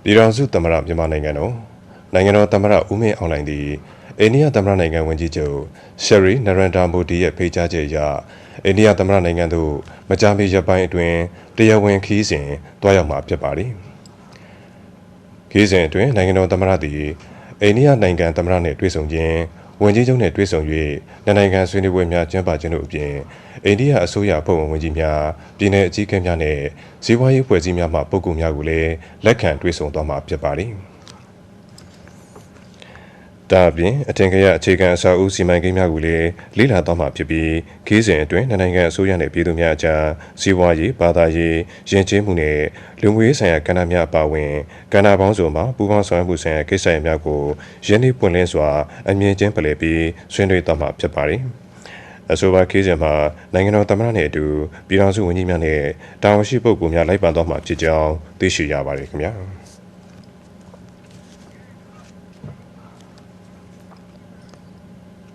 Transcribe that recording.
ပြည်ထောင်စုသမ္မတမြန်မာနိုင်ငံတော်သမ္မတဦးမင်းအောင်လှိုင်သည်အိန္ဒိယသမ္မတနိုင်ငံဝန်ကြီးချုပ်ရှယ်ရီနရန်ဒါမိုဒီရဲ့ဖိတ်ကြားချက်အရအိန္ဒိယသမ္မတနိုင်ငံသို့မကြာမီရက်ပိုင်းအတွင်းတရားဝင်ခရီးစဉ်တွားရောက်မှာဖြစ်ပါသည်ခရီးစဉ်အတွင်းနိုင်ငံတော်သမ္မတသည်အိန္ဒိယနိုင်ငံသမ္မတနှင့်တွေ့ဆုံခြင်းဝန်ကြီးချုပ်နှင့်တွေ့ဆုံ၍နိုင်ငံဆွေးနွေးပွဲများကျင်းပခြင်းတို့အပြင်အိန္ဒိယအစိုးရအဖွဲ့ဝင်ဝန်ကြီးများပြည်내အကြီးအကဲများနှင့်ဇီဝရေးဖွဲ့စည်းများမှပုဂ္ဂိုလ်များကိုလည်းလက်ခံတွေ့ဆုံသွားမှာဖြစ်ပါသည်ဒါအပြင်အထင်ကရအခြေခံအဆောက်အဦစီမံကိန်းများကိုလည်းလေ့လာသွားမှာဖြစ်ပြီးခီးစဉ်အတွင်းနိုင်ငံအစိုးရနှင့်ပြည်သူများအကြားစီးပွားရေးဘာသာရေးယဉ်ကျေးမှုနဲ့လူမှုရေးဆိုင်ရာကဏ္ဍများအပါအဝင်ကဏ္ဍပေါင်းစုံမှာပူးပေါင်းဆောင်ရွက်မှုဆိုင်ရာကိစ္စရပ်များကိုရင်းနှီးပွင့်လင်းစွာအမြင်ချင်းဖလှယ်ပြီးဆွေးနွေးသွားမှာဖြစ်ပါတယ်အဆိုပါခီးစဉ်မှာနိုင်ငံတော်သမ္မတနှင့်အတူပြည်ထောင်စုဝန်ကြီးများနဲ့တာဝန်ရှိပုဂ္ဂိုလ်များလိုက်ပါသွားမှာဖြစ်ကြောင်းသိရှိရပါတယ်ခင်ဗျာ